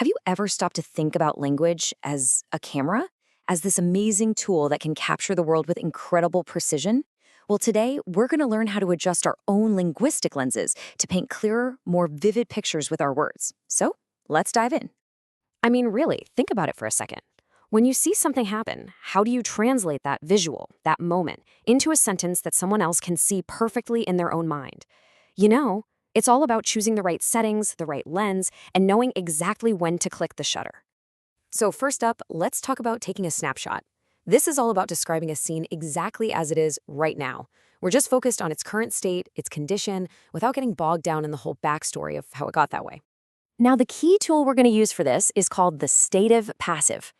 Have you ever stopped to think about language as a camera? As this amazing tool that can capture the world with incredible precision? Well, today we're going to learn how to adjust our own linguistic lenses to paint clearer, more vivid pictures with our words. So, let's dive in. I mean, really, think about it for a second. When you see something happen, how do you translate that visual, that moment, into a sentence that someone else can see perfectly in their own mind? You know, it's all about choosing the right settings, the right lens, and knowing exactly when to click the shutter. So first up, let's talk about taking a snapshot. This is all about describing a scene exactly as it is right now. We're just focused on its current state, its condition, without getting bogged down in the whole backstory of how it got that way. Now, the key tool we're going to use for this is called the stative passive.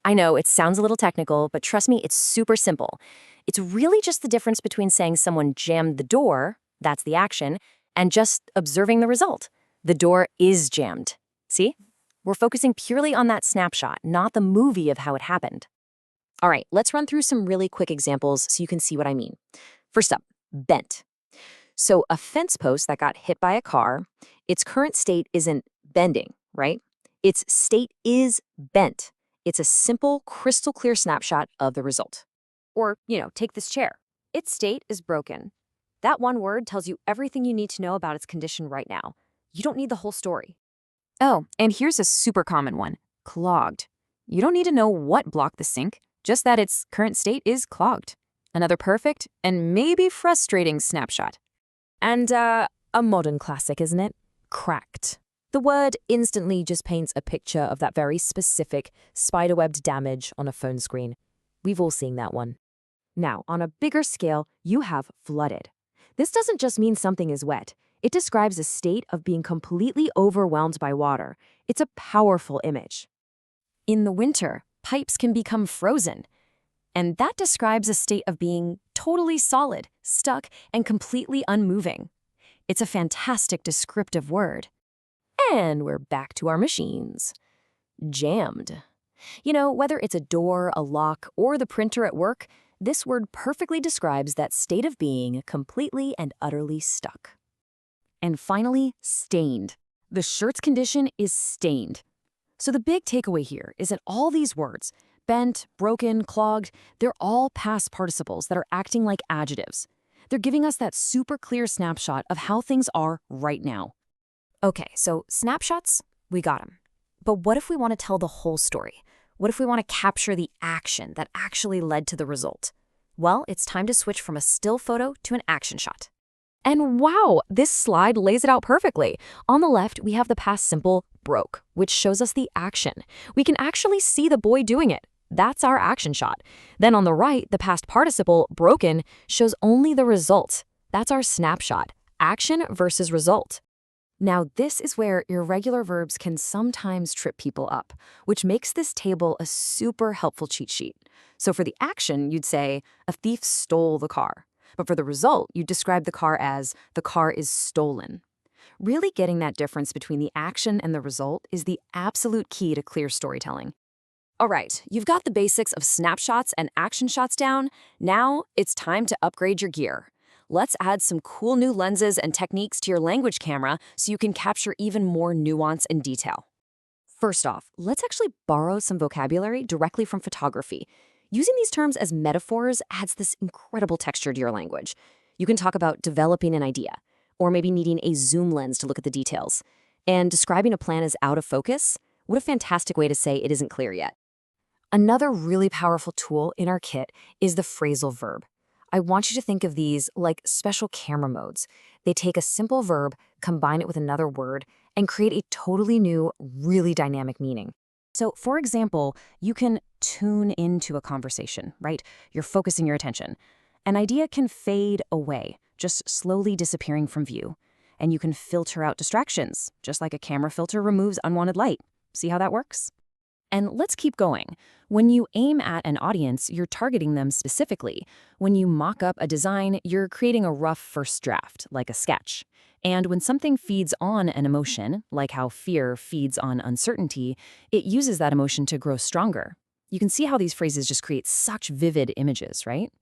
I know it sounds a little technical, but trust me, it's super simple. It's really just the difference between saying someone jammed the door, that's the action, and just observing the result. The door is jammed. See? We're focusing purely on that snapshot, not the movie of how it happened. All right, let's run through some really quick examples so you can see what I mean. First up, bent. So a fence post that got hit by a car, its current state isn't bending, right? Its state is bent. It's a simple, crystal clear snapshot of the result. Or, take this chair. Its state is broken. That one word tells you everything you need to know about its condition right now. You don't need the whole story. Oh, and here's a super common one, clogged. You don't need to know what blocked the sink, just that its current state is clogged. Another perfect and maybe frustrating snapshot. And a modern classic, isn't it? Cracked. The word instantly just paints a picture of that very specific spiderwebbed damage on a phone screen. We've all seen that one. Now, on a bigger scale, you have flooded. This doesn't just mean something is wet. It describes a state of being completely overwhelmed by water. It's a powerful image. In the winter, pipes can become frozen. And that describes a state of being totally solid, stuck, and completely unmoving. It's a fantastic descriptive word. And we're back to our machines. Jammed. Whether it's a door, a lock, or the printer at work, this word perfectly describes that state of being completely and utterly stuck. And finally, stained. The shirt's condition is stained. So the big takeaway here is that all these words, bent, broken, clogged, they're all past participles that are acting like adjectives. They're giving us that super clear snapshot of how things are right now. Okay, so snapshots, we got them. But what if we want to tell the whole story? What if we want to capture the action that actually led to the result? Well, it's time to switch from a still photo to an action shot. And wow, this slide lays it out perfectly. On the left, we have the past simple broke, which shows us the action. We can actually see the boy doing it. That's our action shot. Then on the right, the past participle broken shows only the result. That's our snapshot, action versus result. Now, this is where irregular verbs can sometimes trip people up, which makes this table a super helpful cheat sheet. So for the action, you'd say, a thief stole the car. But for the result, you'd describe the car as, the car is stolen. Really getting that difference between the action and the result is the absolute key to clear storytelling. All right, you've got the basics of snapshots and action shots down. Now it's time to upgrade your gear. Let's add some cool new lenses and techniques to your language camera so you can capture even more nuance and detail. First off, let's actually borrow some vocabulary directly from photography. Using these terms as metaphors adds this incredible texture to your language. You can talk about developing an idea, or maybe needing a zoom lens to look at the details. And describing a plan as out of focus, what a fantastic way to say it isn't clear yet. Another really powerful tool in our kit is the phrasal verb. I want you to think of these like special camera modes. They take a simple verb, combine it with another word, and create a totally new, really dynamic meaning. So, for example, you can tune into a conversation, right? You're focusing your attention. An idea can fade away, just slowly disappearing from view. And you can filter out distractions, just like a camera filter removes unwanted light. See how that works? And let's keep going. When you aim at an audience, you're targeting them specifically. When you mock up a design, you're creating a rough first draft, like a sketch. And when something feeds on an emotion, like how fear feeds on uncertainty, it uses that emotion to grow stronger. You can see how these phrases just create such vivid images, right?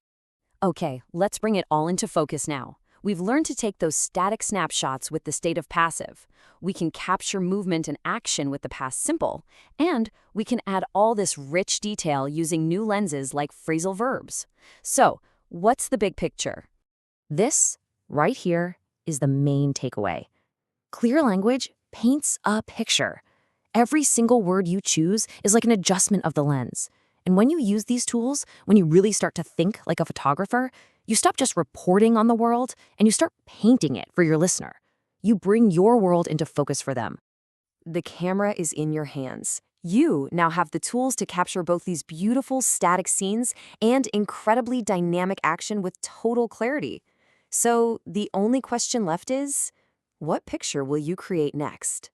Okay, let's bring it all into focus now. We've learned to take those static snapshots with the state of passive. We can capture movement and action with the past simple. And we can add all this rich detail using new lenses like phrasal verbs. So, what's the big picture? This, right here, is the main takeaway. Clear language paints a picture. Every single word you choose is like an adjustment of the lens. And when you use these tools, when you really start to think like a photographer, you stop just reporting on the world and you start painting it for your listener. You bring your world into focus for them. The camera is in your hands. You now have the tools to capture both these beautiful static scenes and incredibly dynamic action with total clarity. So the only question left is, what picture will you create next?